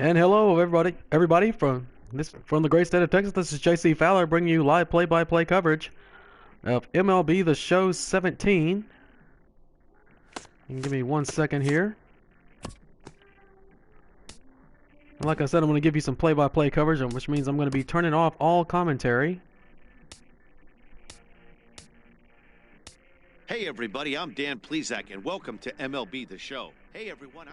And hello, everybody from the great state of Texas. This is JC Fowler bringing you live play-by-play coverage of MLB The Show 17. You can give me 1 second here. And like I said, I'm going to give you some play-by-play coverage, which means I'm going to be turning off all commentary. Hey everybody, I'm Dan Plezak, and welcome to MLB The Show. Hey everyone,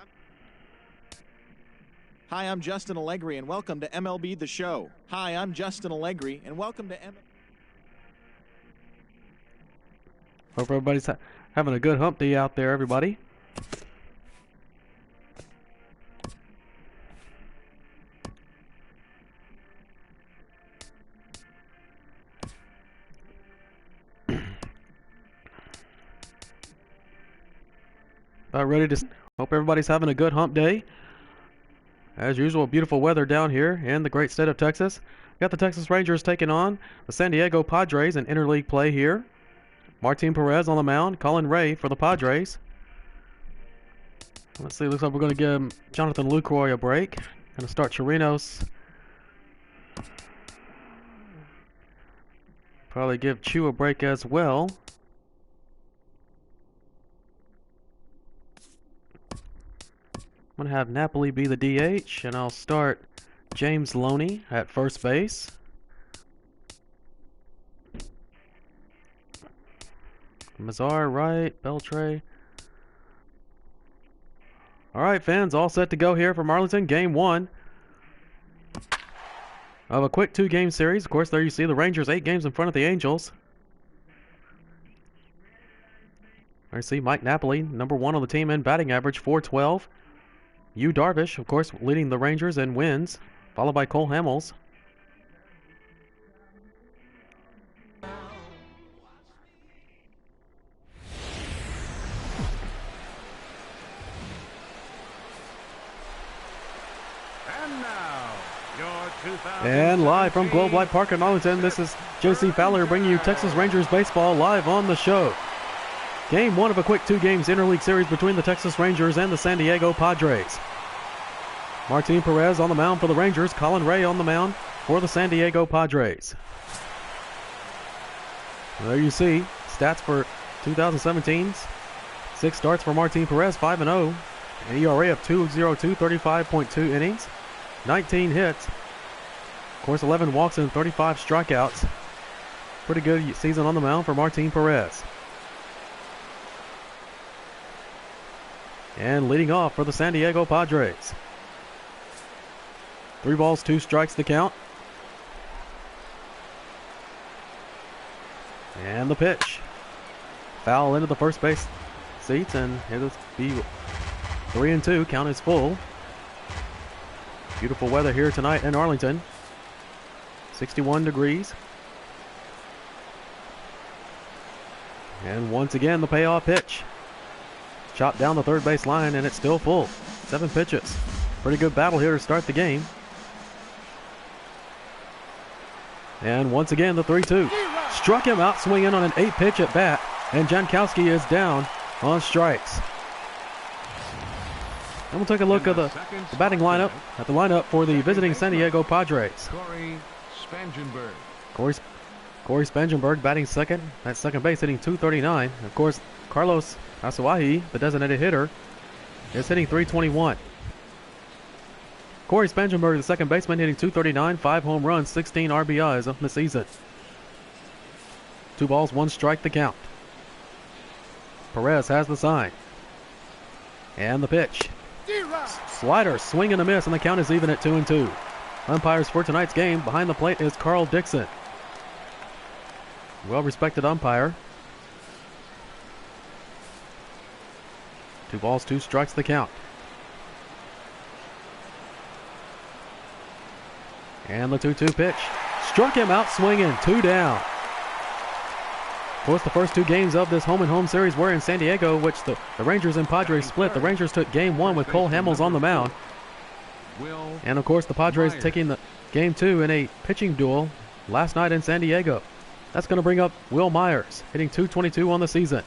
Hi, I'm Justin Allegri, and welcome to MLB The Show. Hi, I'm Justin Allegri, and welcome to Hope everybody's having a good hump day out there, everybody. Hope everybody's having a good hump day. As usual, beautiful weather down here in the great state of Texas. Got the Texas Rangers taking on the San Diego Padres in interleague play here. Martin Perez on the mound, Colin Ray for the Padres. Let's see, looks like we're going to give Jonathan Lucroy a break. Going to start Chirinos. Probably give Chu a break as well. I'm going to have Napoli be the DH, and I'll start James Loney at first base. Mazar right, Beltre. Alright fans, all set to go here from Arlington, game 1 of a quick 2-game series. Of course, there you see the Rangers 8 games in front of the Angels. There you see Mike Napoli, number 1 on the team in batting average, .412. Yu Darvish, of course, leading the Rangers in wins, followed by Cole Hamels. And live from Globe Life Park in Arlington, this is JC Fowler bringing you Texas Rangers baseball live on the show. Game 1 of a quick 2-games interleague series between the Texas Rangers and the San Diego Padres. Martin Perez on the mound for the Rangers, Colin Ray on the mound for the San Diego Padres. There you see stats for 2017. 6 starts for Martin Perez, 5-0. An ERA of 2.02, 35.2 innings. 19 hits. Of course, 11 walks and 35 strikeouts. Pretty good season on the mound for Martin Perez. And leading off for the San Diego Padres. 3 balls, 2 strikes to count. And the pitch. Foul into the first base seats, and it'll be 3-2. Count is full. Beautiful weather here tonight in Arlington. 61 degrees. And once again, the payoff pitch. Chopped down the third base line, and it's still full. 7 pitches. Pretty good battle here to start the game. And once again, the 3-2. Struck him out swinging on an 8-pitch at bat, and Jankowski is down on strikes. And we'll take a look at the batting lineup, for the visiting San Diego Padres. Corey Spangenberg batting second at second base, hitting .239. Of course, Carlos Asuahi, the designated hitter, is hitting .321. Corey Spangenberg, the second baseman, hitting .239, 5 home runs, 16 RBIs of the season. 2 balls, 1 strike to count. Perez has the sign. And the pitch. Slider, swing and a miss, and the count is even at 2-2. Umpires for tonight's game, behind the plate is Carl Dixon. Well-respected umpire. 2 balls, 2 strikes to count. And the 2-2 pitch. Struck him out swinging, 2 down. Of course, the first 2 games of this home-and-home series were in San Diego, which the Rangers and Padres split. The Rangers took game 1 with Cole Hamels on the mound. And of course, the Padres taking the game 2 in a pitching duel last night in San Diego. That's going to bring up Will Myers, hitting .222 on the season.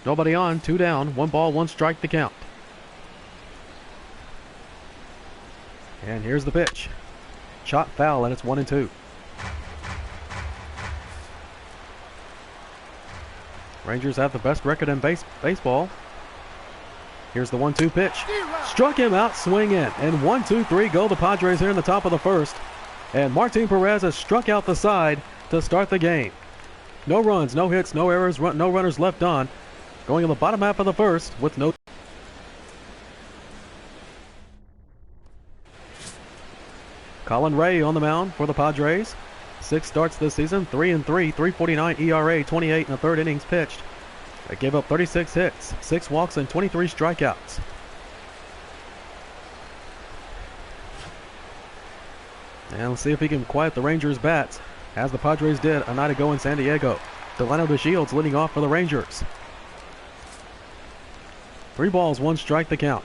Nobody on, 2 down, 1 ball, 1 strike to count. And here's the pitch. Shot foul, and it's 1-2. Rangers have the best record in baseball. Here's the 1-2 pitch. Struck him out swinging. And 1-2-3 go the Padres here in the top of the first. And Martin Perez has struck out the side to start the game. No runs, no hits, no errors, no runners left on. Going in the bottom half of the first with no... Colin Ray on the mound for the Padres. 6 starts this season, 3-3, 3.49 ERA, 28 in the third innings pitched. They gave up 36 hits, 6 walks, and 23 strikeouts. And let's see if he can quiet the Rangers' bats, as the Padres did a night ago in San Diego. Delano DeShields leading off for the Rangers. 3 balls, 1 strike the count.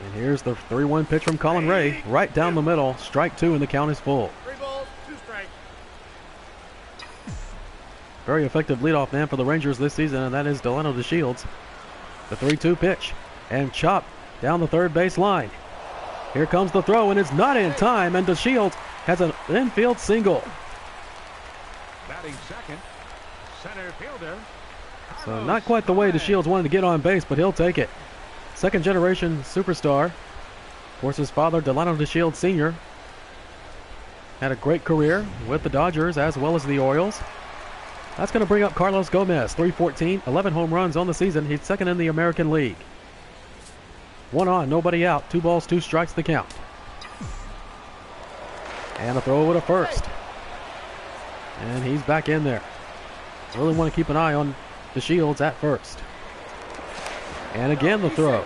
And here's the 3-1 pitch from Colin Ray, right down the middle. Strike 2 and the count is full. 3 balls, 2 strikes. Very effective leadoff man for the Rangers this season, and that is Delano DeShields. The 3-2 pitch, and chop down the third base line. Here comes the throw, and it's not in time, and DeShields has an infield single. Batting second, center fielder. So not quite the way DeShields wanted to get on base, but he'll take it. Second generation superstar. Of course, his father, Delano DeShields Sr., had a great career with the Dodgers as well as the Orioles. That's going to bring up Carlos Gomez, 314, 11 home runs on the season. He's second in the American League. 1 on, nobody out. 2 balls, 2 strikes the count. And a throw over to first. And he's back in there. Really want to keep an eye on DeShields at first. And again the throw.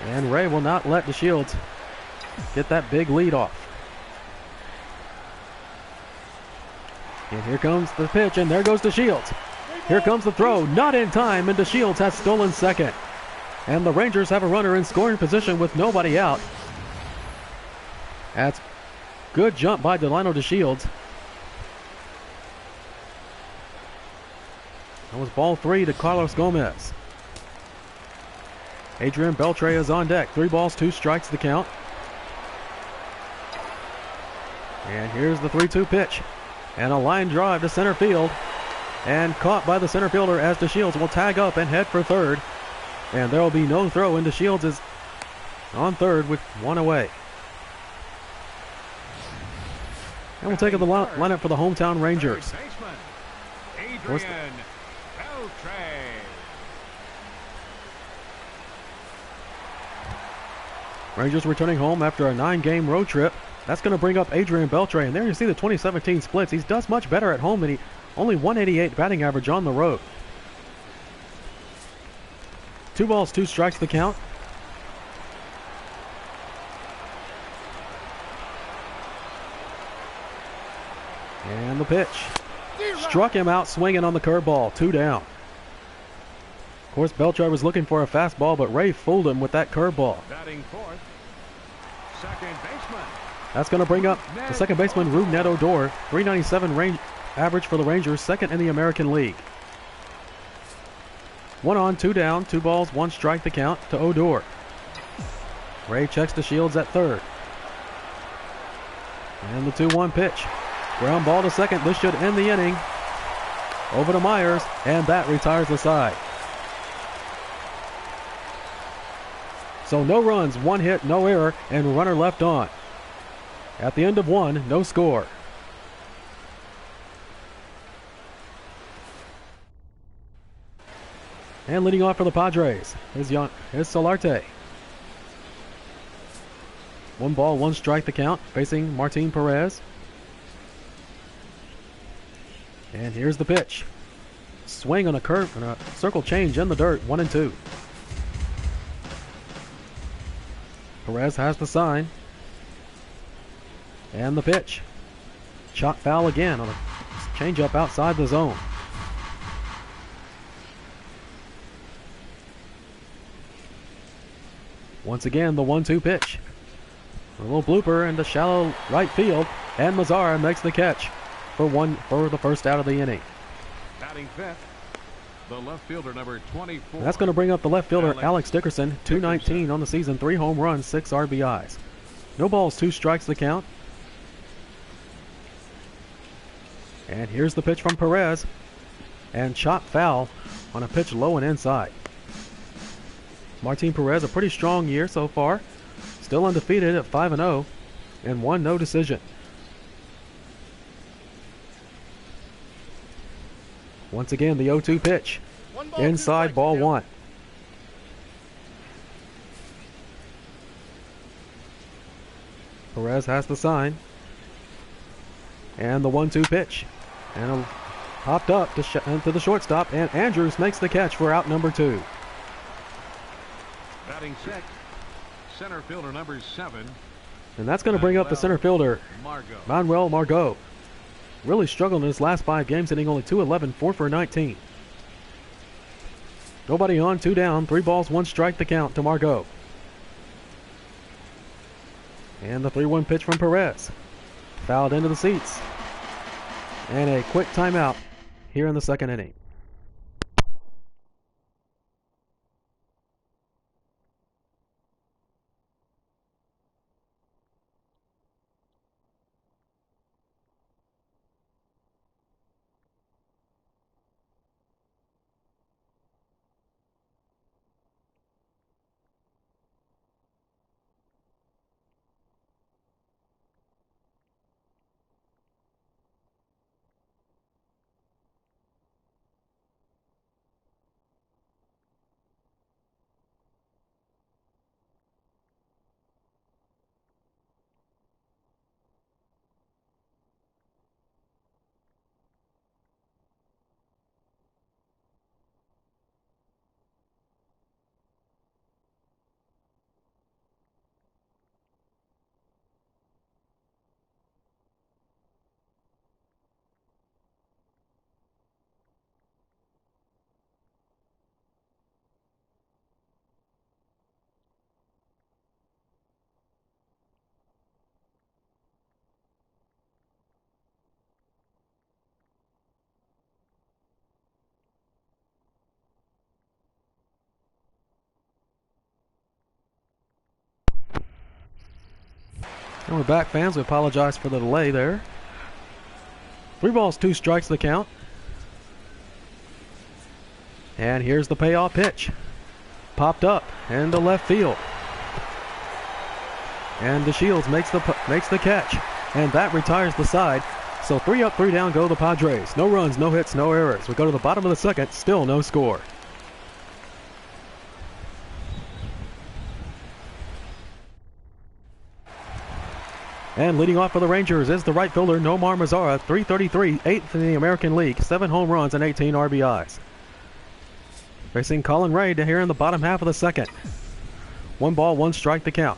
And Ray will not let DeShields get that big lead off. And here comes the pitch, and there goes DeShields. Here comes the throw, not in time, and DeShields has stolen second. And the Rangers have a runner in scoring position with nobody out. That's good jump by Delano DeShields. That was ball 3 to Carlos Gomez. Adrian Beltre is on deck. 3 balls, 2 strikes the count. And here's the 3-2 pitch. And a line drive to center field. And caught by the center fielder as DeShields will tag up and head for third. And there will be no throw, and DeShields is on third with 1 away. And we'll take the lineup for the hometown Rangers. Adrian Beltre. Rangers returning home after a 9-game road trip. That's going to bring up Adrian Beltre. And there you see the 2017 splits. He does much better at home than he only 188 batting average on the road. 2 balls, 2 strikes the count. And the pitch. Struck him out swinging on the curveball. 2 down. Of course, Beltre was looking for a fastball, but Ray fooled him with that curveball. Batting fourth, second baseman. That's going to bring up the second baseman, Rougned Odor. 397 range average for the Rangers, second in the American League. 1 on, 2 down, 2 balls, 1 strike the count to Odor. Ray checks DeShields at third. And the 2-1 pitch. Ground ball to second. This should end the inning. Over to Myers, and that retires the side. So no runs, 1 hit, no error, and runner left on. At the end of 1, no score. And leading off for the Padres is Solarte. 1 ball, 1 strike the count, facing Martin Perez. And here's the pitch. Swing on a curve and a circle change in the dirt, 1-2. Perez has the sign. And the pitch. Shot foul again on a changeup outside the zone. Once again, the 1-2 pitch. A little blooper into shallow right field, and Mazzara makes the catch for the first out of the inning. Batting fifth, The left fielder, number 24. And that's going to bring up the left fielder, Alex Dickerson, 219 on the season, 3 home runs, 6 RBIs. No balls, 2 strikes the count. And here's the pitch from Perez. And chopped foul on a pitch low and inside. Martin Perez, a pretty strong year so far. Still undefeated at 5-0 and 1 no decision. Once again, the 0-2 pitch. Inside, ball 1. Perez has the sign. And the 1-2 pitch. And popped up to the shortstop, and Andrews makes the catch for out number 2. Batting sixth, center fielder number 7. And that's going to bring up the center fielder, Manuel Margot. Really struggled in his last 5 games, hitting only .211, 4 for 19. Nobody on, 2 down, 3 balls, 1 strike the count to Margot. And the 3-1 pitch from Perez. Fouled into the seats. And a quick timeout here in the 2nd inning. And we're back, fans. We apologize for the delay there. 3 balls, 2 strikes the count. And here's the payoff pitch. Popped up into left field. And DeShields makes the catch. And that retires the side. So 3 up, 3 down go the Padres. No runs, no hits, no errors. We go to the bottom of the 2nd, still no score. And leading off for the Rangers is the right fielder, Nomar Mazara, 333, 8th in the American League, 7 home runs and 18 RBIs. Facing Colin Ray here in the bottom half of the 2nd. 1 ball, 1 strike to count.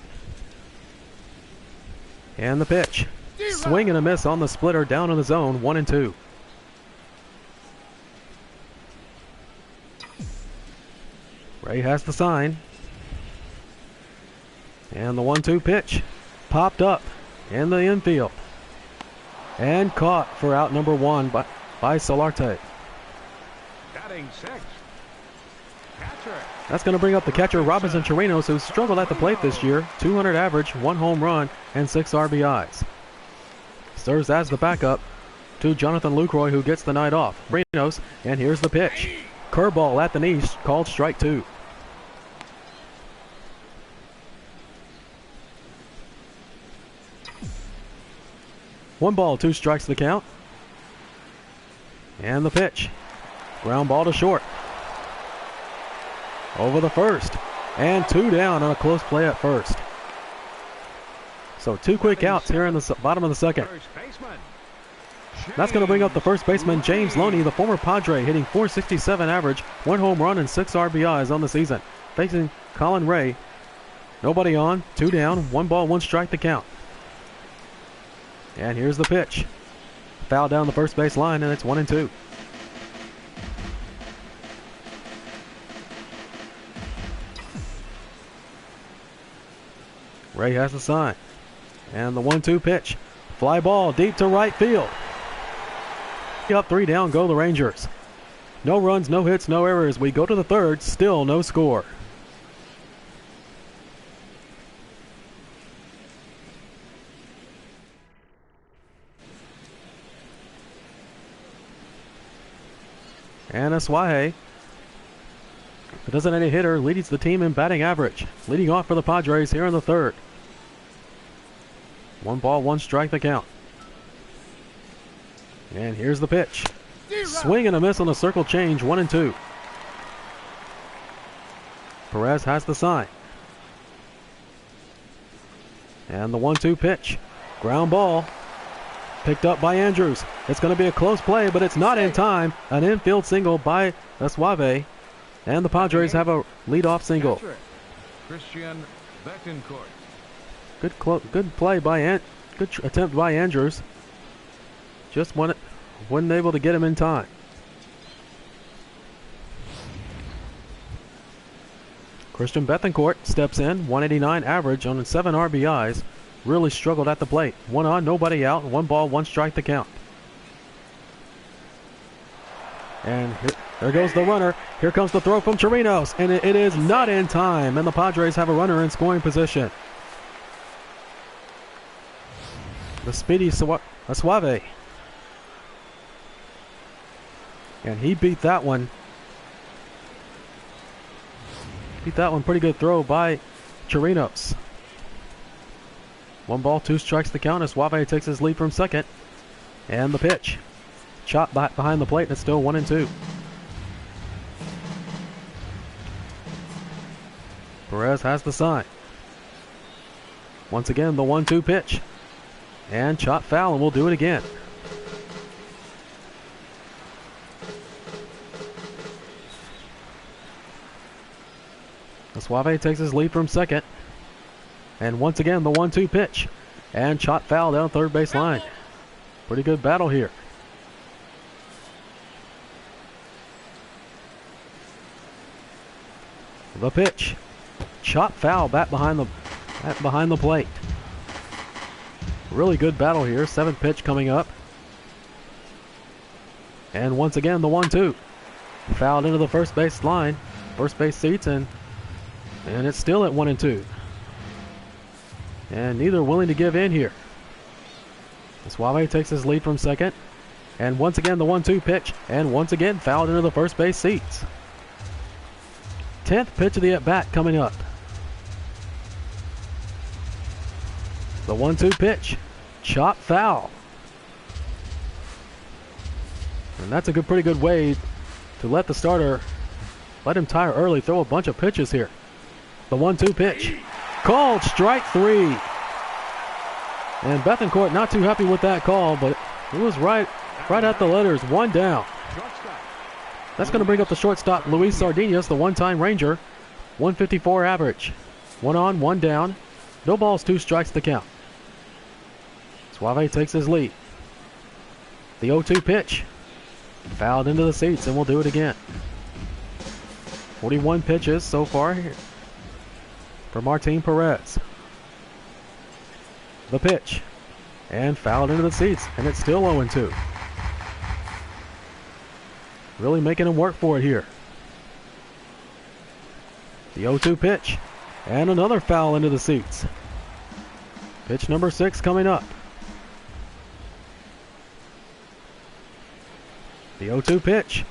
And the pitch. Swing and a miss on the splitter, down in the zone, 1-2. Ray has the sign. And the 1-2 pitch. Popped up in the infield. And caught for out number 1 by Solarte. Batting sixth, catcher. That's going to bring up the catcher, Robinson Chirinos, who struggled at the plate this year. 200 average, 1 home run, and 6 RBIs. Serves as the backup to Jonathan Lucroy, who gets the night off. Chirinos, and here's the pitch. Curveball at the knees, called strike 2. One ball, 2 strikes the count. And the pitch. Ground ball to short. Over the first. And 2 down on a close play at first. So 2 quick outs here in the bottom of the 2nd. That's going to bring up the first baseman, James Loney, the former Padre, hitting .467 average, 1 home run and 6 RBIs on the season. Facing Colin Ray. Nobody on, 2 down, 1 ball, 1 strike to count. And here's the pitch. Foul down the first base line, and it's 1-2. Ray has the sign. And the 1-2 pitch. Fly ball deep to right field. Up 3 down go the Rangers. No runs, no hits, no errors. We go to the third, still no score. And Aswahe, the designated hitter, leads the team in batting average. Leading off for the Padres here in the third. 1 ball, 1 strike the count. And here's the pitch. Swing and a miss on the circle change, 1-2. Perez has the sign. And the 1-2 pitch. Ground ball. Picked up by Andrews. It's going to be a close play, but it's not in time. An infield single by Suave. And the Padres have a leadoff single. Christian Betancourt. Good play by good attempt by Andrews. Just wasn't able to get him in time. Christian Betancourt steps in, 189 average on 7 RBIs. Really struggled at the plate. 1 on, nobody out. 1 ball, 1 strike to count. And there goes the runner. Here comes the throw from Chirinos, and it is not in time. And the Padres have a runner in scoring position. The speedy Suave. And he beat that one. Pretty good throw by Chirinos. 1 ball, 2 strikes to count as Suave takes his lead from second. And the pitch. Chop back behind the plate, and it's still 1-2. Perez has the sign. Once again, the 1-2 pitch. And chop foul, and we'll do it again. Suave takes his lead from second. And once again, the 1-2 pitch. And chop foul down third base line. Pretty good battle here. The pitch. Chop foul back behind the plate. Really good battle here. 7th pitch coming up. And once again, the 1-2. Fouled into the first base line. First base seats, and it's still at 1-2. And neither willing to give in here. Suave takes his lead from second. And once again, the 1-2 pitch. And once again, fouled into the first base seats. 10th pitch of the at-bat coming up. The 1-2 pitch. Chop foul. And that's a pretty good way to let the starter, let him tire early, throw a bunch of pitches here. The 1-2 pitch. Called strike 3. And Betancourt not too happy with that call, but it was right at the letters. 1 down. That's going to bring up the shortstop, Luis Sardinas, the one-time Ranger. 154 average. 1 on, 1 down. No balls, 2 strikes to count. Suave takes his lead. The 0-2 pitch. Fouled into the seats, and we'll do it again. 41 pitches so far here for Martin Perez. The pitch. And fouled into the seats, and it's still 0-2. Really making him work for it here. The 0-2 pitch. And another foul into the seats. Pitch number 6 coming up. The 0-2 pitch.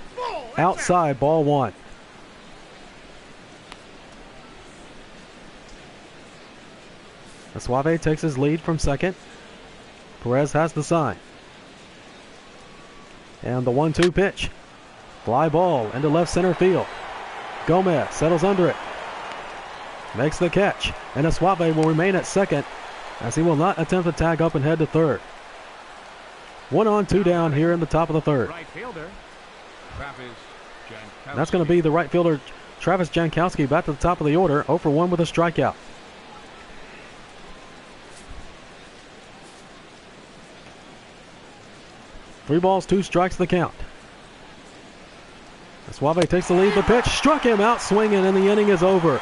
Outside, ball 1. Suave takes his lead from second. Perez has the sign. And the 1-2 pitch. Fly ball into left center field. Gomez settles under it. Makes the catch. And Suave will remain at second as he will not attempt to tag up and head to third. 1 on, 2 down here in the top of the third. Right fielder, That's going to be the right fielder, Travis Jankowski, back to the top of the order. 0 for 1 with a strikeout. Three balls, 2 strikes the count. Suave takes the lead. The pitch struck him out swinging, and the inning is over.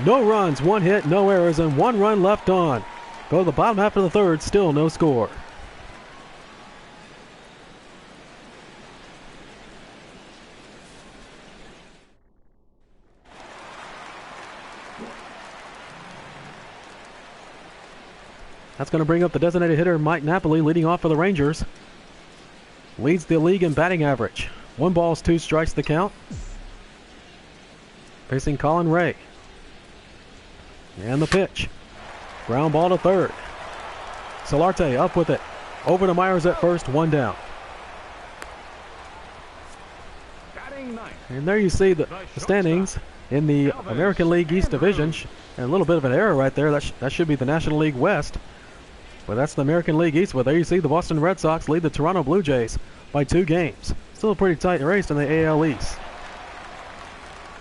No runs, 1 hit, no errors, and 1 run left on. Go to the bottom half of the third, still no score. That's going to bring up the designated hitter, Mike Napoli, leading off for the Rangers. Leads the league in batting average. 1 ball, 2 strikes the count. Facing Colin Ray. And the pitch. Ground ball to third. Solarte up with it. Over to Myers at first, 1 down. And there you see the standings in the American League East Division. And a little bit of an error right there. That should be the National League West. But that's the American League East. But there you see the Boston Red Sox lead the Toronto Blue Jays by 2 games. Still a pretty tight race in the AL East.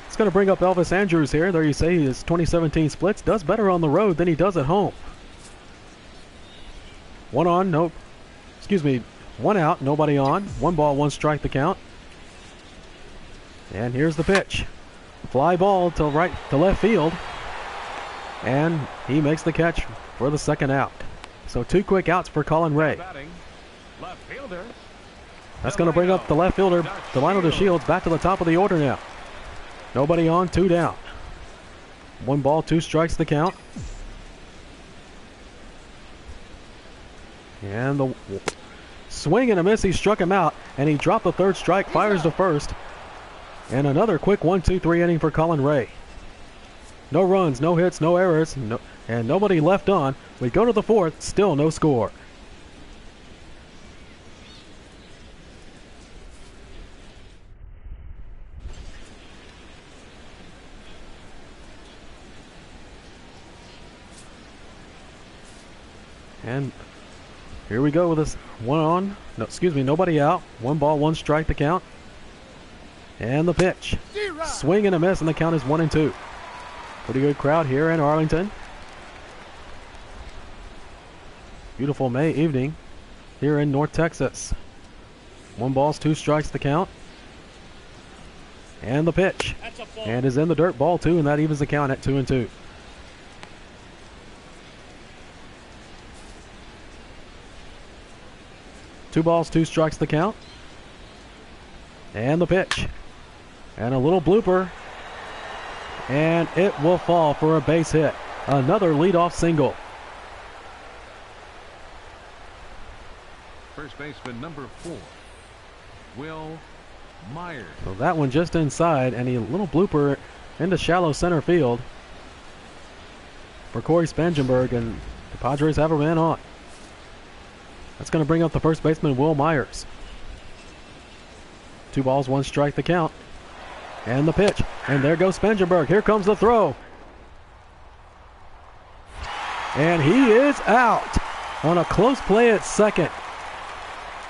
It's going to bring up Elvis Andrews here. There you see his 2017 splits. Does better on the road than he does at home. 1 out, nobody on. 1 ball, 1 strike the count. And here's the pitch. Fly ball to left field. And he makes the catch for the 2nd out. So 2 quick outs for Colin Ray. That's going to bring up the left fielder, Delino DeShields, back to the top of the order now. Nobody on, 2 down. 1 ball, 2 strikes the count. And the swing and a miss, he struck him out, and he dropped the 3rd strike, fires to first. And another quick 1-2-3 inning for Colin Ray. No runs, no hits, no errors, and nobody left on. We go to the 4th, still no score. And here we go with this nobody out. 1 ball, 1 strike to count. And the pitch. Swing and a miss, and the count is 1-2. Pretty good crowd here in Arlington. Beautiful May evening here in North Texas. 1 ball, 2 strikes to count. And the pitch. And is in the dirt, ball 2, and that evens the count at 2-2. Two balls, 2 strikes the count. And the pitch. And a little blooper. And it will fall for a base hit. Another leadoff single. First baseman number 4, Will Myers. So that one just inside, and a little blooper into shallow center field for Corey Spangenberg, and the Padres have a man on. That's going to bring up the first baseman, Will Myers. 2 balls, 1 strike the count. And the pitch. And there goes Spangenberg. Here comes the throw. And he is out on a close play at second.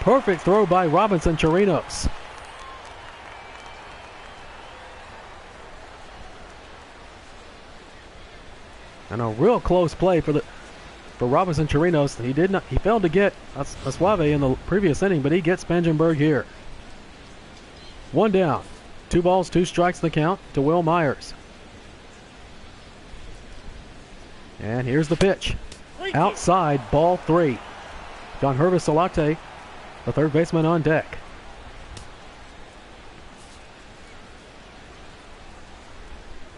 Perfect throw by Robinson Chirinos. And a real close play for Robinson Chirinos. He failed to get Suave in the previous inning, but he gets Spangenberg here. 1 down. 2 balls, 2 strikes the count to Will Myers. And here's the pitch. Outside, ball 3. John Hervis Solarte, the 3rd baseman, on deck.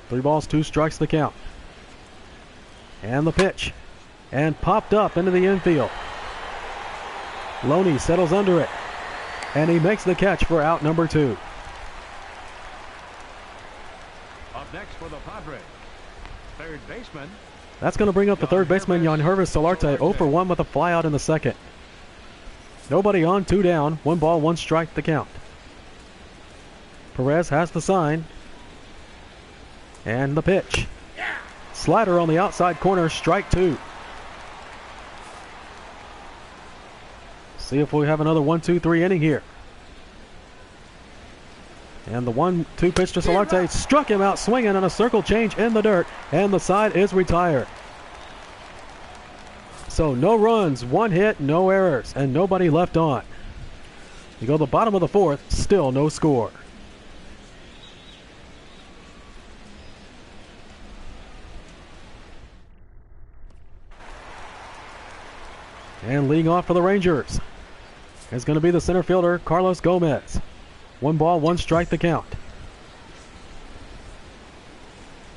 Three balls, 2 strikes the count. And the pitch. And popped up into the infield. Loney settles under it. And he makes the catch for out number 2. Up next for the Padres, 3rd baseman. That's going to bring up the 3rd baseman, Jan Hervis Solarte, 0 for 1 with a flyout in the 2nd. Nobody on, 2 down, 1 ball, 1 strike the count. Perez has the sign. And the pitch. Slider on the outside corner, strike 2. See if we have another 1-2-3 inning here. And the 1-2 pitch to Solarte struck him out swinging on a circle change in the dirt, and the side is retired. So no runs, 1 hit, no errors, and nobody left on. You go to the bottom of the 4th, still no score. And leading off for the Rangers is going to be the center fielder, Carlos Gomez. 1 ball, 1 strike the count.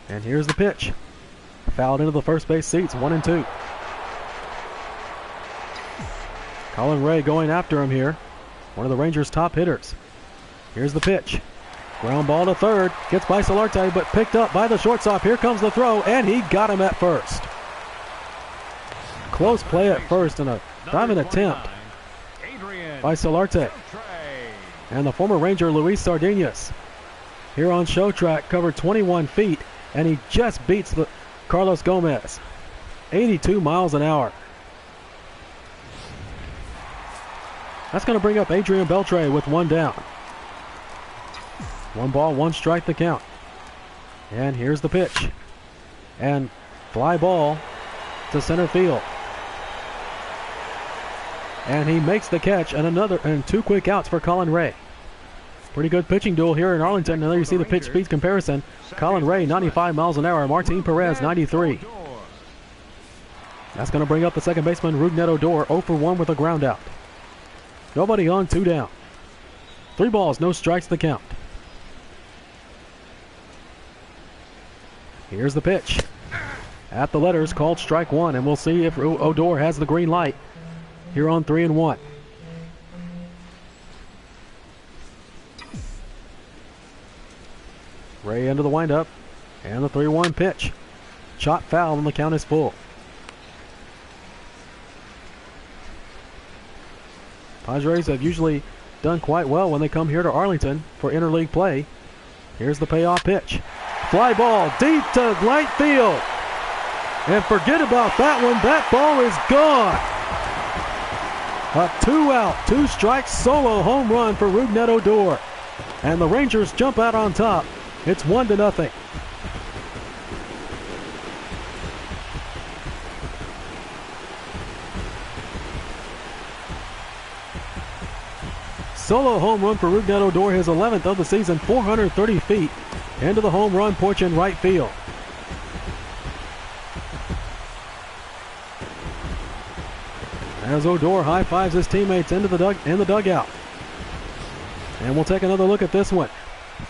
And here's the pitch. Fouled into the first base seats, 1-2. Colin Ray going after him here. One of the Rangers' top hitters. Here's the pitch. Ground ball to third. Gets by Solarte, but picked up by the shortstop. Here comes the throw, and he got him at first. Close play at first and a diving attempt by Solarte. And the former Ranger Luis Sardinas here on show track covered 21 feet, and he just beats the Carlos Gomez. 82 miles an hour. That's going to bring up Adrian Beltre with one down. 1 ball, 1 strike the count. And here's the pitch. And fly ball to center field. And he makes the catch, and 2 quick outs for Colin Ray. Pretty good pitching duel here in Arlington. And there you see the pitch speed comparison. Colin Ray 95 miles an hour, Martin Perez 93. That's going to bring up the second baseman Rougned Odor, 0 for 1 with a ground out. Nobody on, 2 down. 3 balls, no strikes the count. Here's the pitch. At the letters, called strike 1, and we'll see if Odor has the green light here on 3-1. Ray into the windup, and the 3-1 pitch. Shot foul, and the count is full. Padres have usually done quite well when they come here to Arlington for interleague play. Here's the payoff pitch. Fly ball deep to right field. And forget about that one. That ball is gone. A 2-out, 2-strike solo home run for Rougned Odor. And the Rangers jump out on top. It's 1-0. Solo home run for Rougned Odor, his 11th of the season, 430 feet into the home run porch in right field. As Odor high-fives his teammates in the dugout. And we'll take another look at this one.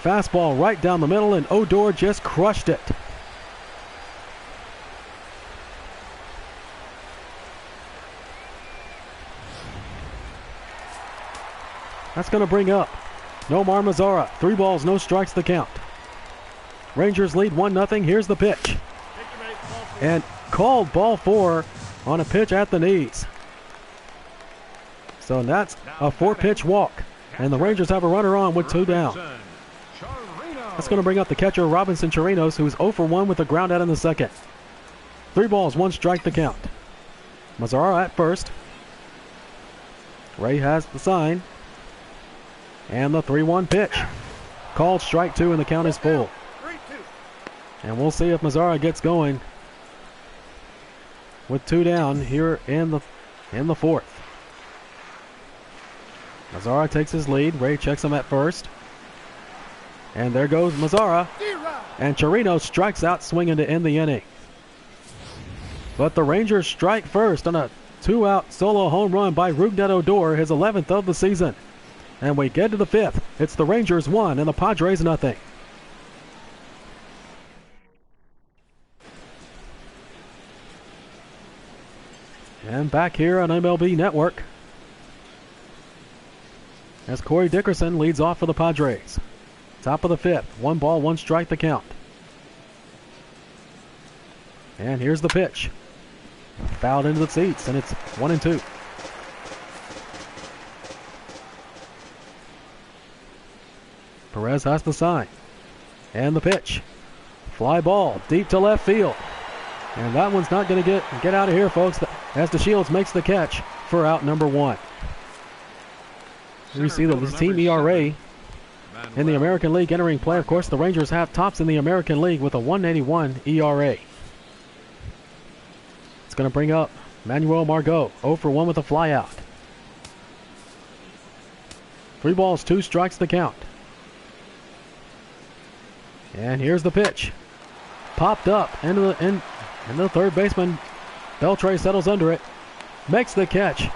Fastball right down the middle, and Odor just crushed it. That's going to bring up Nomar Mazara. 3 balls, no strikes the count. Rangers lead 1-0. Here's the pitch. And called ball 4 on a pitch at the knees. So that's a 4-pitch walk. And the Rangers have a runner on with 2 down. That's going to bring up the catcher Robinson Chirinos, who's 0 for 1 with a ground out in the second. 3 balls, 1 strike the count. Mazara at first. Ray has the sign. And the 3-1 pitch. Called strike 2, and the count is full. And we'll see if Mazara gets going with 2 down here in the fourth. Mazara takes his lead. Ray checks him at first. And there goes Mazara. And Chirinos strikes out swinging to end the inning. But the Rangers strike first on a 2-out solo home run by Rougned Odor, his 11th of the season. And we get to the 5th. It's the Rangers 1 and the Padres 0. And back here on MLB Network, as Corey Dickerson leads off for the Padres. Top of the 5th. 1 ball, 1 strike the count. And here's the pitch. Fouled into the seats, and it's 1-2. Perez has the sign. And the pitch. Fly ball deep to left field. And that one's not going to get out of here, folks, as DeShields makes the catch for out number 1. We see the team ERA in the American League entering play. Of course, the Rangers have tops in the American League with a 1.81 ERA. It's going to bring up Manuel Margot, 0 for 1 with a flyout. 3 balls, 2 strikes the count. And here's the pitch. Popped up into the third baseman. Beltre settles under it. Makes the catch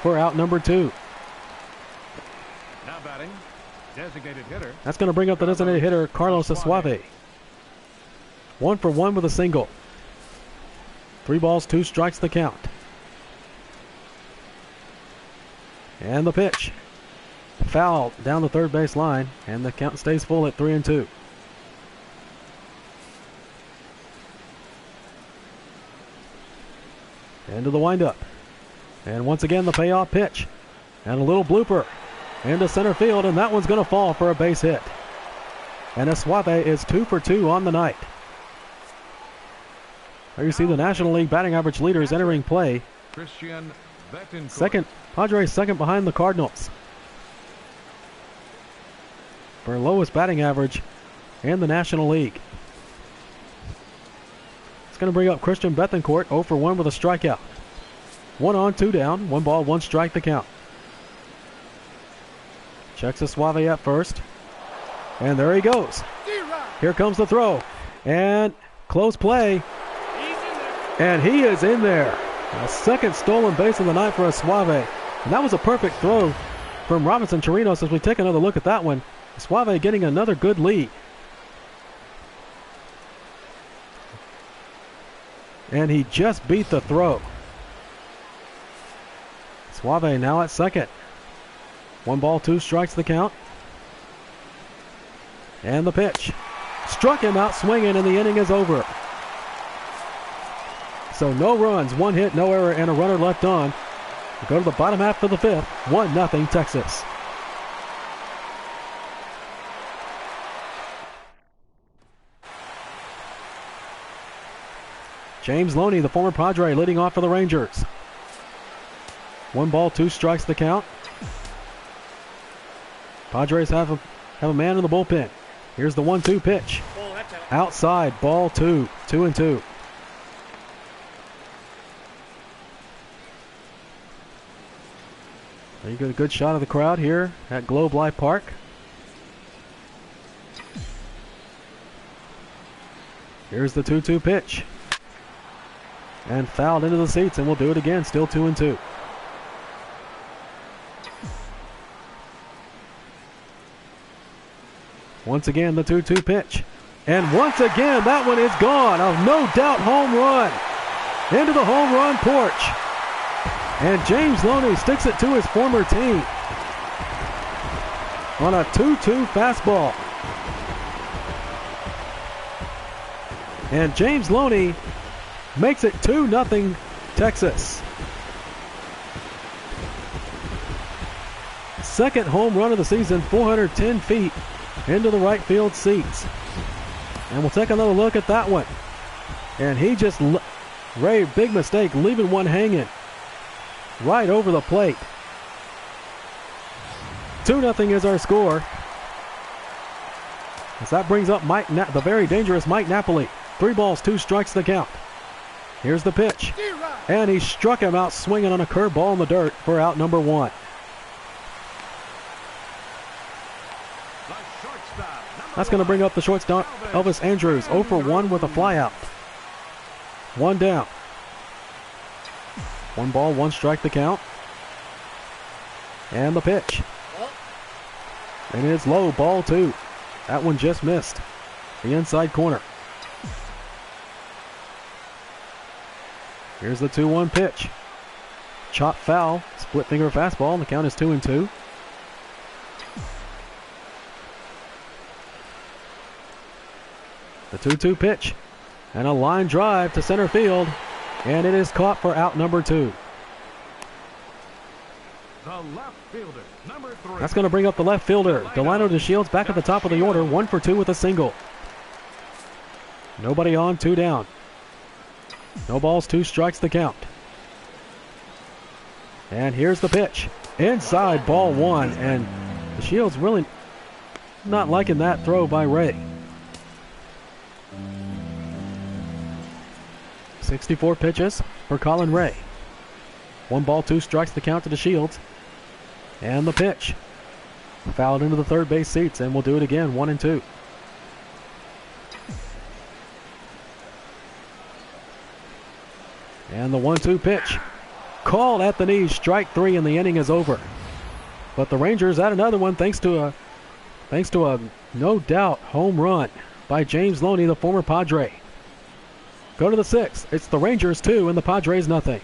for out number 2. Now batting, designated hitter. That's going to bring up the designated hitter, Carlos Suave. 1 for 1 with a single. 3 balls, 2 strikes the count. And the pitch. Foul down the third base line, and the count stays full at 3-2. Into the windup. And once again the payoff pitch. And a little blooper into center field, and that one's going to fall for a base hit. And Suave is 2 for 2 on the night. There you see the National League batting average leaders entering play. Padres second behind the Cardinals for lowest batting average in the National League. It's going to bring up Christian Bethancourt, 0 for 1 with a strikeout. 1 on, 2 down, 1 ball, 1 strike the count. Checks the Suave at first. And there he goes. Here comes the throw. And close play. And he is in there. A second stolen base of the night for a Suave. And that was a perfect throw from Robinson Chirinos as we take another look at that one. Suave getting another good lead. And he just beat the throw. Suave now at second. 1 ball, 2 strikes the count. And the pitch. Struck him out swinging, and the inning is over. So no runs, 1 hit, no error, and a runner left on. We go to the bottom half of the 5th. 1-0 Texas. James Loney, the former Padre, leading off for the Rangers. 1 ball, 2 strikes the count. Padres have a man in the bullpen. Here's the 1-2 pitch. Outside, ball 2, 2-2. There you get a good shot of the crowd here at Globe Life Park. Here's the 2-2 pitch. And fouled into the seats, and we'll do it again, still 2-2. Once again, the 2-2 pitch. And once again, that one is gone. A no-doubt home run. Into the home run porch. And James Loney sticks it to his former team on a 2-2 fastball. And James Loney makes it 2-0 Texas. Second home run of the season, 410 feet into the right field seats. And we'll take another look at that one. And he just, Ray, big mistake, leaving one hanging right over the plate. 2-0 is our score. As that brings up the very dangerous Mike Napoli. 3 balls, 2 strikes the count. Here's the pitch. And he struck him out swinging on a curveball in the dirt for out number 1. That's going to bring up the shortstop, Elvis Andrews, 0 for 1 with a flyout. 1 down. 1 ball, 1 strike the count. And the pitch. And it's low, ball 2. That one just missed the inside corner. Here's the 2-1 pitch. Chop foul, split finger fastball, and the count is 2-2. The 2-2 pitch. And a line drive to center field. And it is caught for out number 2. The left fielder, number 3. That's going to bring up the left fielder. Delino DeShields back at the top of the order. 1 for 2 with a single. Nobody on, 2 down. No balls, 2 strikes the count. And here's the pitch. Inside, ball 1. And DeShields really not liking that throw by Ray. 64 pitches for Colin Ray. 1 ball, 2 strikes the count to DeShields. And the pitch. Fouled into the third base seats, and we'll do it again, 1-2. And the 1-2 pitch. Called at the knees, strike 3, and the inning is over. But the Rangers add another one thanks to a no doubt home run by James Loney, the former Padre. Go to the 6th. It's the Rangers 2 and the Padres nothing.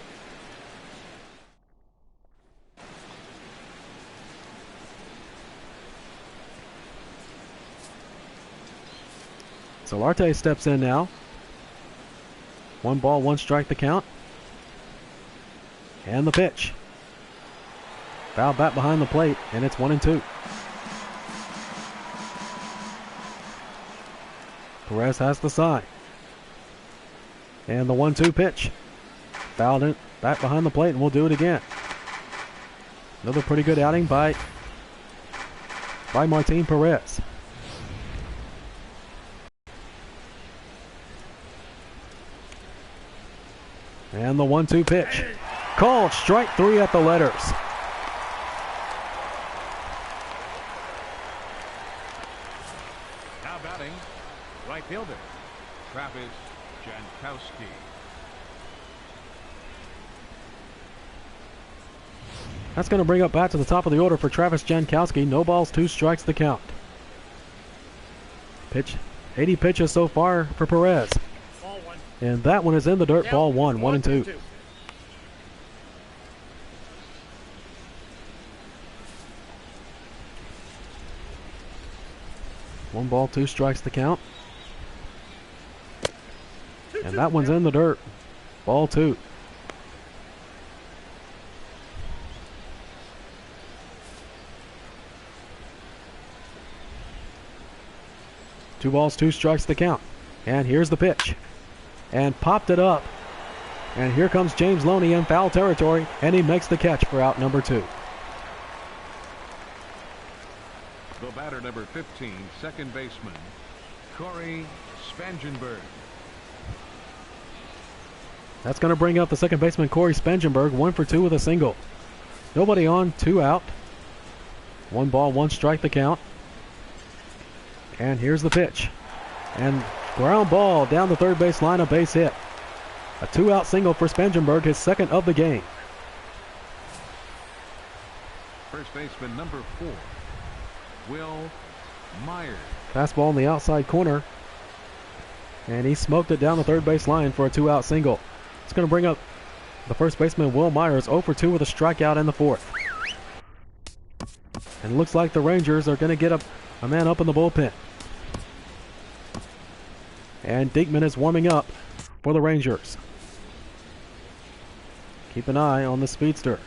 Solarte steps in now. 1 ball, 1 strike the count. And the pitch. Foul back behind the plate, and it's 1-2. Perez has the sign. And the 1-2 pitch. Fouled it back behind the plate, and we'll do it again. Another pretty good outing by Martin Perez. And the 1-2 pitch. Called strike 3 at the letters. Now batting, right fielder, Travis Jankowski. That's going to bring up back to the top of the order for Travis Jankowski. No balls, 2 strikes the count. Pitch, 80 pitches so far for Perez. And that one is in the dirt. Ball 1, 1-2. One ball, 2 strikes the count. And that one's in the dirt. Ball 2. Two balls, 2 strikes the count. And here's the pitch. And popped it up. And here comes James Loney in foul territory, and he makes the catch for out number 2. The batter, number 15, second baseman, Corey Spangenberg. That's going to bring up the second baseman, Corey Spangenberg, 1 for 2 with a single. Nobody on, 2 out. 1 ball, 1 strike the count. And here's the pitch. And ground ball down the third base line, a base hit. A 2-out single for Spangenberg, his second of the game. First baseman, number 4, Will Myers. Fastball in the outside corner. And he smoked it down the third base line for a 2-out single. It's going to bring up the first baseman, Will Myers, 0 for 2 with a strikeout in the 4th. And it looks like the Rangers are going to get a man up in the bullpen. And Diekman is warming up for the Rangers. Keep an eye on the speedster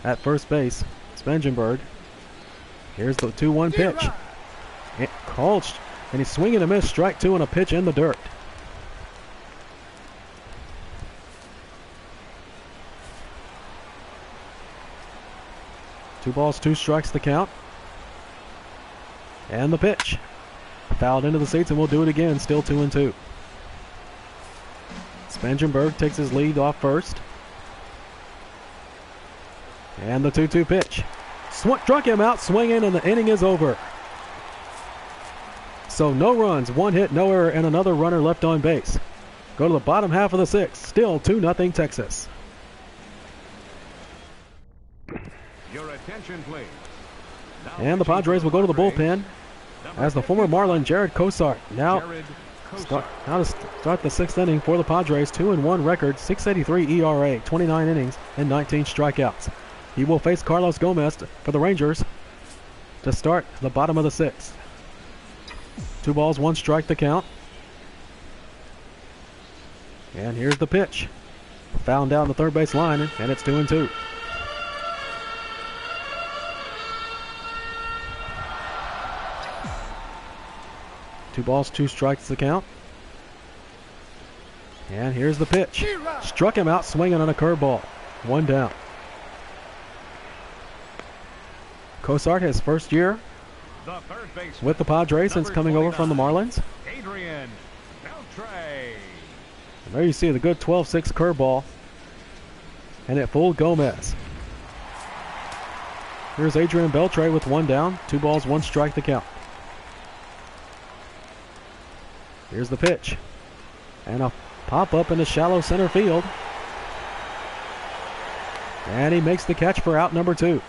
at first base, Spangenberg. Here's the 2-1 pitch. Called, and he's swinging a miss, strike 2 and a pitch in the dirt. Two balls, 2 strikes the count. And the pitch. Fouled into the seats, and we'll do it again. Still 2-2. Spangenberg takes his lead off first. And the 2-2 pitch. Struck him out swinging, and the inning is over. So no runs, 1 hit, no error, and another runner left on base. Go to the bottom half of the 6th. Still 2-0 Texas. Your attention, please. And the Padres will go to the bullpen as the former Marlin Jared Cosart now to start the 6th inning for the Padres. 2-1 record, 6.83 ERA, 29 innings and 19 strikeouts. He will face Carlos Gomez for the Rangers to start the bottom of the 6th. 2 balls, 1 strike the count. And here's the pitch. Found down the third base line, and it's 2-2. Two balls, 2 strikes the count. And here's the pitch. Struck him out swinging on a curveball. 1 down. Cosart, his first year with the Padres since coming over from the Marlins. Adrian Beltre. And there you see the good 12-6 curveball. And it fooled Gomez. Here's Adrian Beltre with 1 down. 2 balls, 1 strike the count. Here's the pitch. And a pop-up into shallow center field. And he makes the catch for out number 2.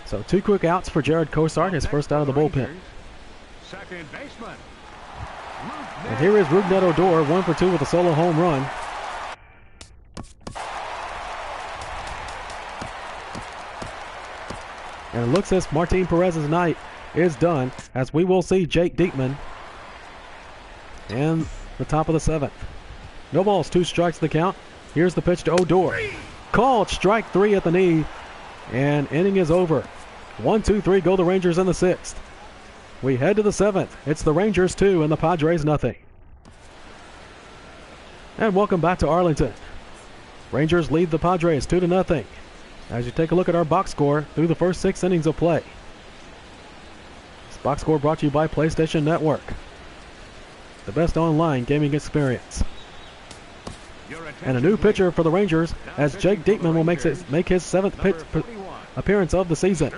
So 2 quick outs for Jared Cosart, his first out of the bullpen. Second baseman. And here is Rougned Odor, 1 for 2 with a solo home run. And it looks as Martin Perez's night is done, as we will see Jake Diekman And the top of the 7th. No balls, 2 strikes the count. Here's the pitch to Odor. Called strike 3 at the knee. And inning is over. 1-2-3 go the Rangers in the 6th. We head to the 7th. It's the Rangers 2 and the Padres nothing. And welcome back to Arlington. Rangers lead the Padres 2-0. As you take a look at our box score through the first 6 innings of play. This box score brought to you by PlayStation Network, the best online gaming experience. And a new pitcher for the Rangers as Jake Diekman will make his 7th appearance of the season.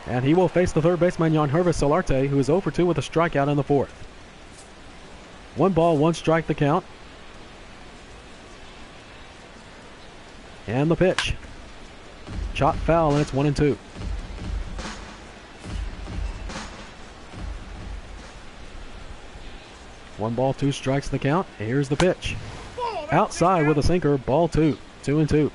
And he will face the third baseman Yangervis Solarte, who is 0 for 2 with a strikeout in the 4th. 1 ball, 1 strike the count. And the pitch. Chop foul, and it's 1-2. One ball, 2 strikes the count. Here's the pitch. Outside with a sinker, ball 2. 2-2.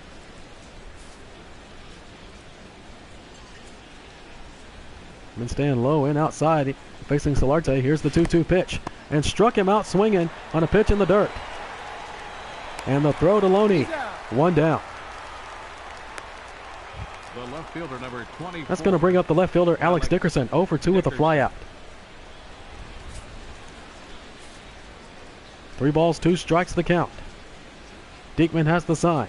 Been staying low and outside, facing Solarte. Here's the 2-2 pitch. And struck him out swinging on a pitch in the dirt. And the throw to Loney. 1 down. The left fielder, number 24. That's going to bring up the left fielder, Alex Dickerson. 0 for 2 with a flyout. 3 balls, 2 strikes the count. Diekman has the sign.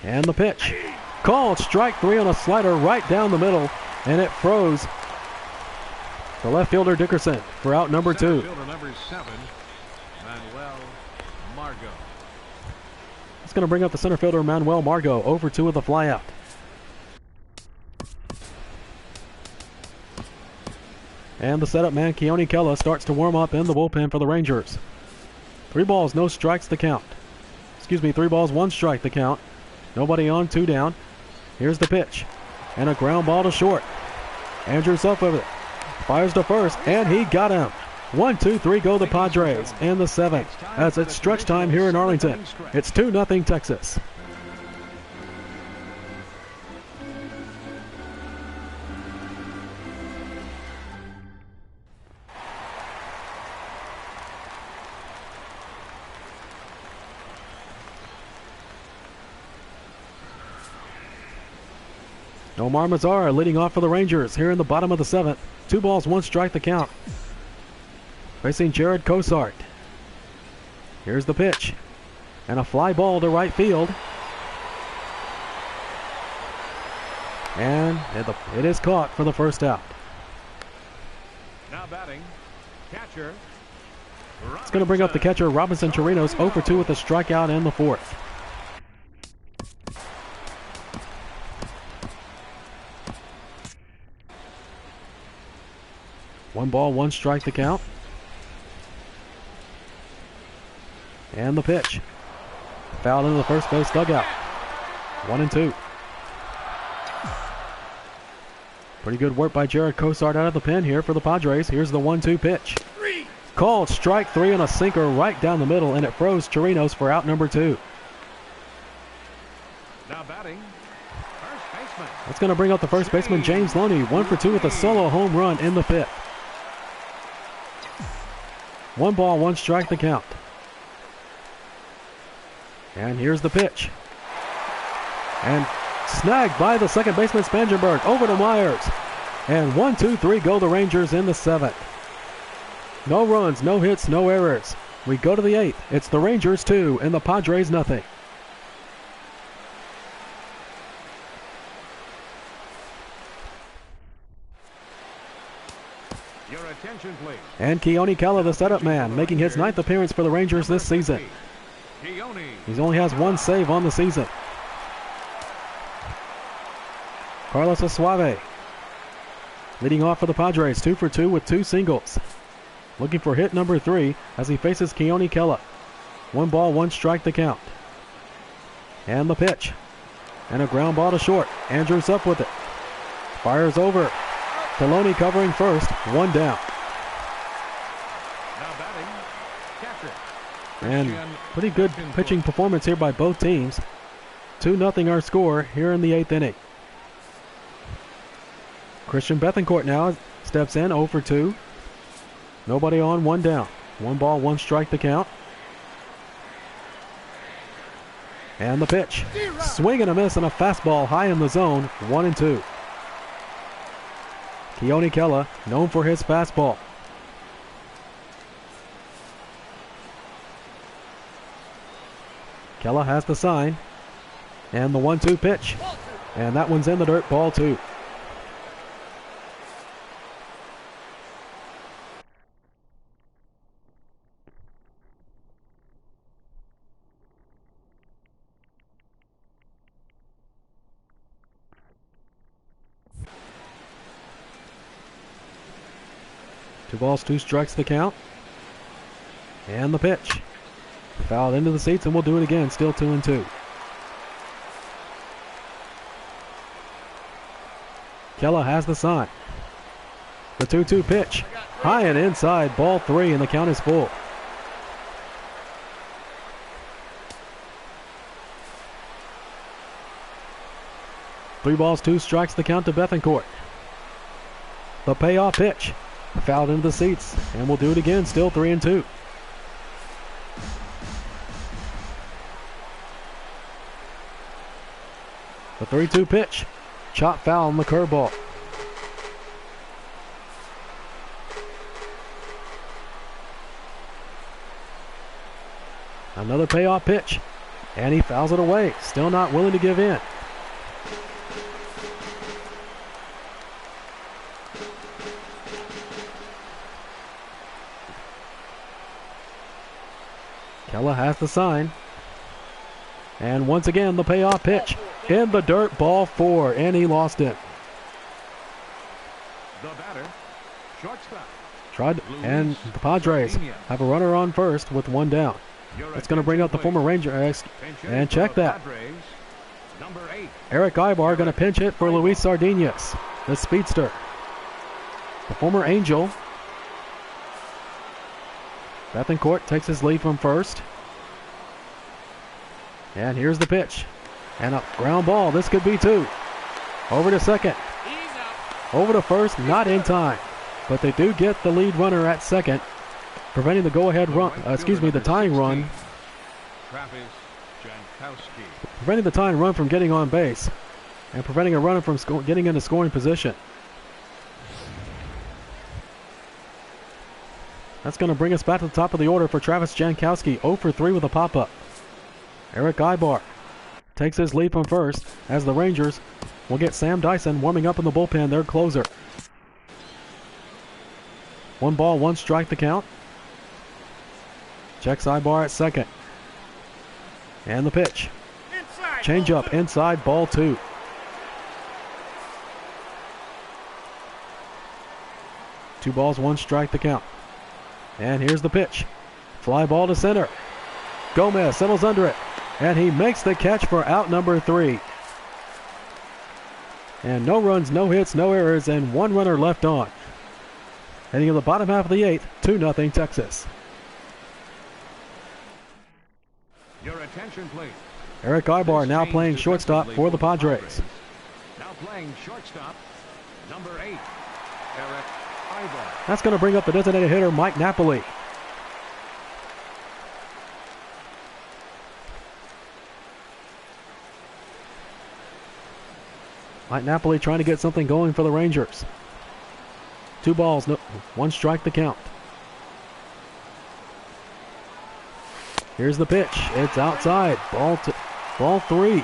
And the pitch. Called strike 3 on a slider right down the middle. And it froze the left fielder Dickerson for out number 2. Fielder number 7, Manuel Margot. It's going to bring up the center fielder Manuel Margot, 0 for 2 with a flyout. And the setup man Keone Kela starts to warm up in the bullpen for the Rangers. 3 balls, no strikes the count. 3 balls, 1 strike the count. Nobody on, 2 down. Here's the pitch. And a ground ball to short. Andrews up with it. Fires to first, and he got him. 1-2-3 go the Padres in the 7th. As it's stretch time here in Arlington. It's 2-0 Texas. Omar Mazara leading off for the Rangers here in the bottom of the 7th. 2 balls, 1 strike the count. Facing Jared Cosart. Here's the pitch. And a fly ball to right field. And it is caught for the first out. Now batting, catcher. It's going to bring up the catcher Robinson Chirinos, 0 for 2 with a strikeout in the 4th. One ball, 1 strike the count. And the pitch. Fouled into the first base dugout. 1-2. Pretty good work by Jared Cosart out of the pen here for the Padres. Here's the 1-2 pitch. Called strike 3 on a sinker right down the middle, and it froze Chirinos for out number 2. Now batting, first baseman. That's going to bring up the first baseman James Loney, 1 for 2 with a solo home run in the 5th. 1 ball, 1 strike the count. And here's the pitch. And snagged by the second baseman Spangenberg over to Myers. And 1-2-3 go the Rangers in the 7th. No runs, no hits, no errors. We go to the 8th. It's the Rangers 2 and the Padres nothing. Your attention, please. And Keone Kela, the setup man, making his 9th appearance for the Rangers this season. He only has 1 save on the season. Carlos Asuave leading off for the Padres, 2 for 2 with 2 singles. Looking for hit number 3 as he faces Keone Kela. 1 ball, 1 strike the count. And the pitch. And a ground ball to short. Andrews up with it. Fires over. Peloni covering first, 1 down. Now batting, catcher. And pretty good pitching performance here by both teams. 2-0 our score here in the 8th inning. Christian Bethencourt now steps in, 0 for 2. Nobody on, 1 down. 1 ball, 1 strike the count. And the pitch. Swing and a miss and a fastball high in the zone, 1-2. Keone Kela, known for his fastball. Kela has the sign. And the 1-2 pitch. And that one's in the dirt, ball 2. Two balls, 2 strikes the count. And the pitch. Fouled into the seats, and we'll do it again. Still 2-2. Kela has the sign. The 2-2 pitch. High and inside, ball 3, and the count is full. Three balls, 2 strikes the count to Bethencourt. The payoff pitch. Fouled into the seats, and we'll do it again. Still 3-2. The 3-2 pitch. Chop foul on the curveball. Another payoff pitch, and he fouls it away. Still not willing to give in. Kela has the sign. And once again, the payoff pitch. In the dirt, ball 4, and he lost it. The batter, shortstop. And the Padres have a runner on first with 1 down. That's going to bring up the former Ranger. And check that. Padres, number 8. Eric Ibar going to pinch hit for Luis Sardinas, the speedster. The former Angel. Bethencourt takes his lead from first. And here's the pitch. And a ground ball. This could be 2. Over to second. Over to first. Not in time. But they do get the lead runner at second, preventing the go-ahead run. The tying run. Preventing the tying run from getting on base, and preventing a runner from getting into scoring position. That's going to bring us back to the top of the order for Travis Jankowski. 0 for 3 with a pop-up. Eric Ibar takes his lead from first as the Rangers will get Sam Dyson warming up in the bullpen, their closer. 1 ball, 1 strike the count. Checks Ibar at second. And the pitch. Change up inside, ball 2. Two balls, 1 strike the count. And here's the pitch. Fly ball to center. Gomez settles under it. And he makes the catch for out number 3. And no runs, no hits, no errors, and 1 runner left on. Heading to the bottom half of the 8th, 2-0 Texas. Your attention, please. Eric Ibar now playing shortstop for the Padres. Now playing shortstop, number 8, Eric Ibar. That's going to bring up the designated hitter, Mike Napoli. Mike Napoli trying to get something going for the Rangers. 2 balls, 1 strike the count. Here's the pitch. It's outside. Ball 3.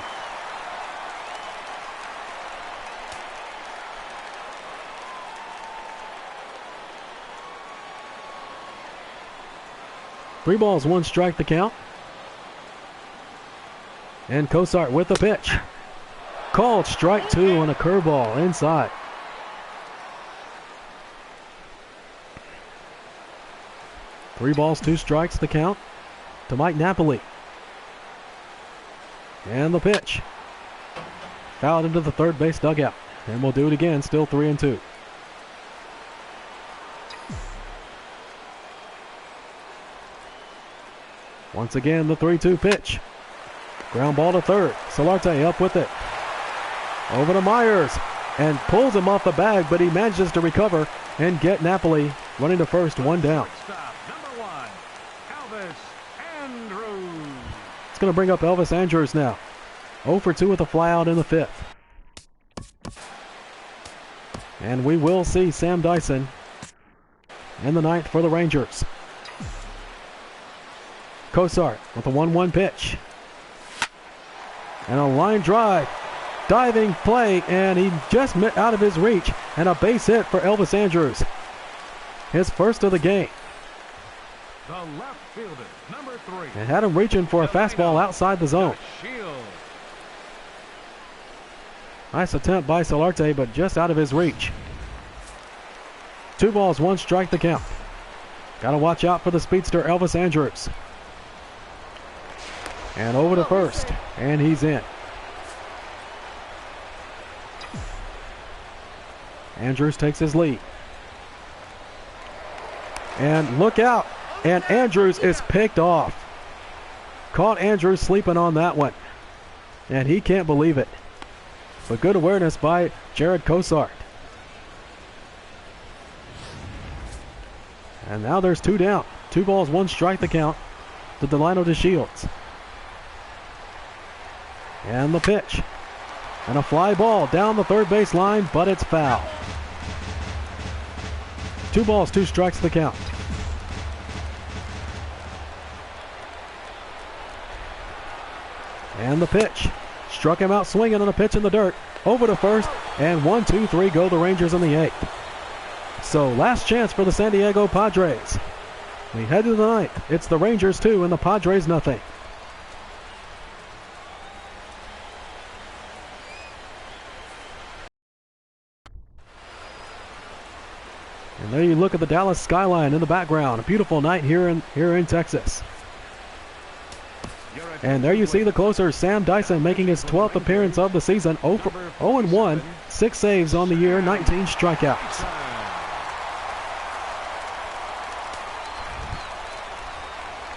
Three balls, 1 strike the count. And Cosart with the pitch. Called strike 2 on a curveball inside. Three balls, 2 strikes the count to Mike Napoli. And the pitch. Fouled into the third base dugout. And we'll do it again, still 3-2. Once again, the 3-2 pitch. Ground ball to third. Solarte up with it. Over to Myers. and pulls him off the bag, but he manages to recover and get Napoli running to first, one down. Shortstop, number 1, Elvis Andrews. It's going to bring up Elvis Andrews now. 0 for 2 with a flyout in the 5th. And we will see Sam Dyson in the 9th for the Rangers. Cosart with a 1-1 pitch. And a line drive. Diving play, and he just out of his reach. And a base hit for Elvis Andrews. His first of the game. The left fielder, number 3. And had him reaching for a fastball outside the zone. Shield. Nice attempt by Solarte, but just out of his reach. 2 balls, 1 strike the count. Got to watch out for the speedster Elvis Andrews. And over to first, and he's in. Andrews takes his lead. And look out, and Andrews is picked off. Caught Andrews sleeping on that one. And he can't believe it. But good awareness by Jared Cosart. And now there's 2 down. 2 balls, 1 strike the count to Delino DeShields. And the pitch. And a fly ball down the third base line, but it's foul. 2 balls, 2 strikes the count. And the pitch. Struck him out swinging on a pitch in the dirt. Over to first, and 1, 2, 3 go the Rangers in the 8th. So last chance for the San Diego Padres. We head to the 9th. It's the Rangers 2 and the Padres nothing. And there you look at the Dallas skyline in the background. A beautiful night here in Texas. And there you see the closer, Sam Dyson, making his 12th appearance of the season. 0-1, 6 saves on the year, 19 strikeouts.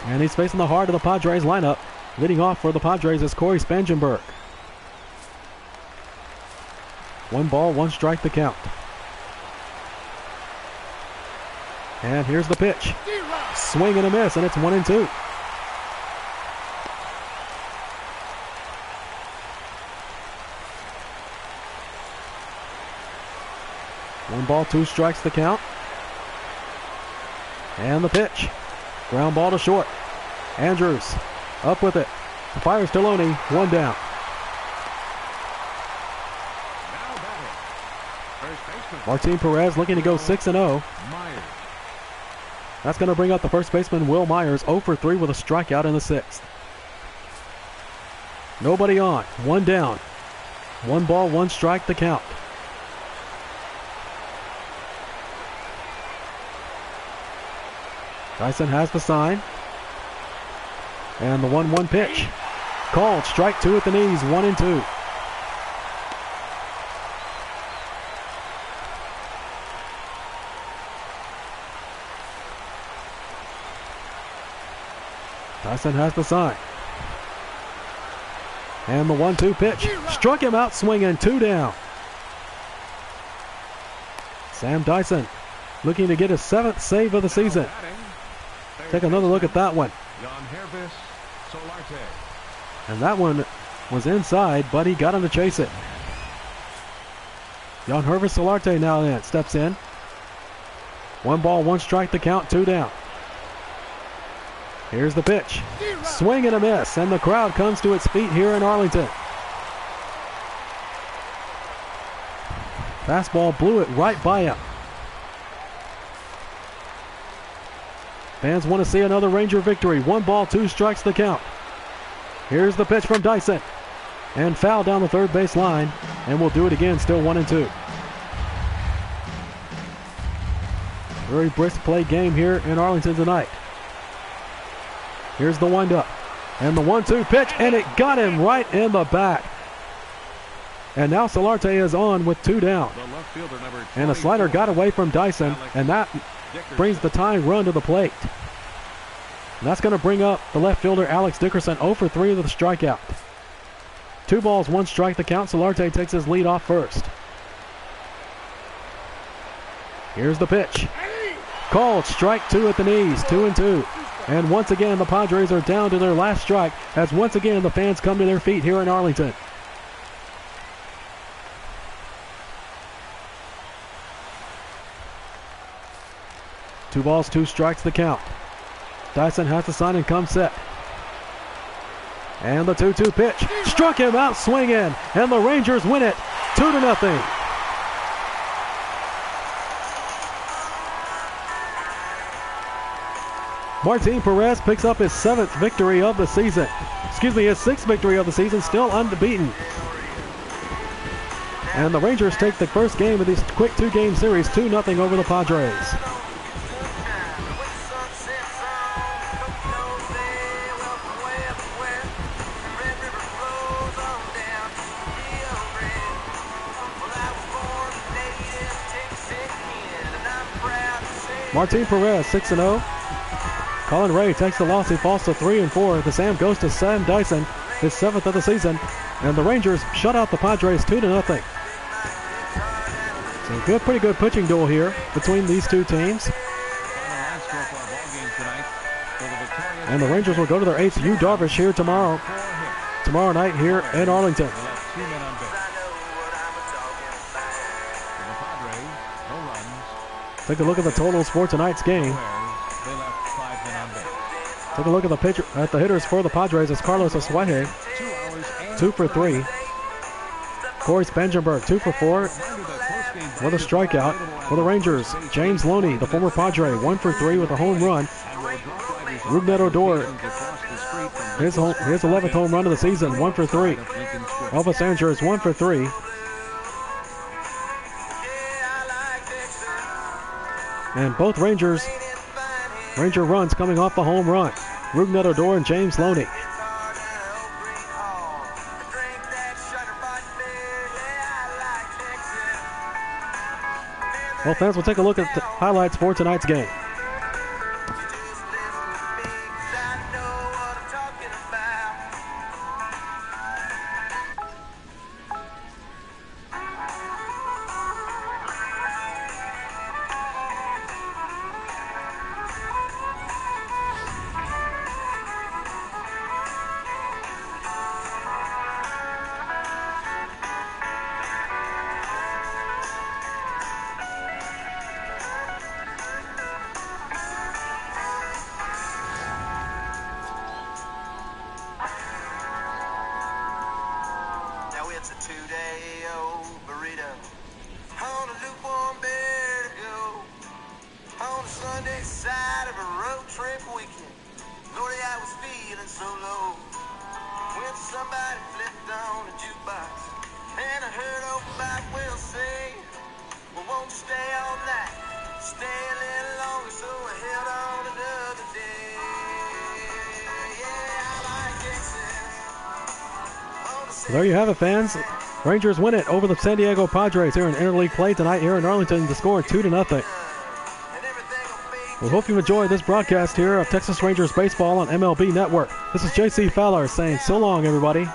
And he's facing the heart of the Padres lineup. Leading off for the Padres is Corey Spangenberg. 1 ball, 1 strike the count. And here's the pitch. Swing and a miss, and it's 1-2. One ball, 2 strikes the count. And the pitch. Ground ball to short. Andrews up with it. Fires to Loney. 1 down. Martin Perez looking to go 6-0. That's going to bring up the first baseman, Will Myers, 0 for 3 with a strikeout in the 6th. Nobody on. 1 down. 1 ball, 1 strike the count. Dyson has the sign. And the 1-1 pitch. Called. Strike 2 at the knees. 1-2. Dyson has the sign. And the 1-2 pitch. Struck him out swinging. 2 down. Sam Dyson looking to get his 7th save of the season. Take another look at that one. And that one was inside, but he got him to chase it. Jan Hervis Solarte now steps in. 1 ball, 1 strike the count, 2 down. Here's the pitch. Swing and a miss, and the crowd comes to its feet here in Arlington. Fastball blew it right by him. Fans want to see another Ranger victory. 1 ball, 2 strikes the count. Here's the pitch from Dyson. And foul down the third base line. And we'll do it again, still 1-2. Very brisk play game here in Arlington tonight. Here's the windup. And the 1-2 pitch, and it got him right in the back. And now Solarte is on with 2 down. And a slider got away from Dyson, and that brings the tying run to the plate. And that's going to bring up the left fielder Alex Dickerson, 0 for 3 with a strikeout. 2 balls, 1 strike the count. Solarte takes his lead off first. Here's the pitch. Called strike 2 at the knees, 2-2. And once again, the Padres are down to their last strike as once again the fans come to their feet here in Arlington. Two balls, 2 strikes the count. Dyson has to sign and come set. And the 2-2 pitch. Struck him out swinging. And the Rangers win it 2-0. Martin Perez picks up his 7th victory of the season. His 6th victory of the season, still unbeaten. And the Rangers take the first game of this quick 2-game series 2-0 over the Padres. Martin Perez 6-0. Colin Ray takes the loss. He falls to 3-4. The Sam goes to Sam Dyson, his 7th of the season. And the Rangers shut out the Padres 2-0. So pretty good pitching duel here between these two teams. And the Rangers will go to their 8th Yu Darvish here tomorrow night here in Arlington. Take a look at the totals for tonight's game. Take a look at the hitters for the Padres. It's Carlos Asuaje, 2 for 3. Corey Spangenberg, 2 for 4 with a strikeout. For the Rangers, James Loney, the former Padre, 1 for 3 with a home run. Rougned Odor, his 11th home run of the season, 1 for 3. Elvis Andrews, 1 for 3. And both Ranger runs coming off the home run. Rougned Odor and James Loney. Well, fans, we'll take a look at the highlights for tonight's game. It's a 2-day-old burrito on a lukewarm beer to go on a Sunday side of a road trip weekend. Lordy, I was feeling so low when somebody flipped on a jukebox and I heard old Bob Will say, well, won't you stay all night, stay a little longer, so I held on another day. Yeah, I like Texas. So there you have it, fans. Rangers win it over the San Diego Padres here in interleague play tonight here in Arlington. The score 2-0. We hope you enjoyed this broadcast here of Texas Rangers baseball on MLB Network. This is JC Fowler saying so long, everybody.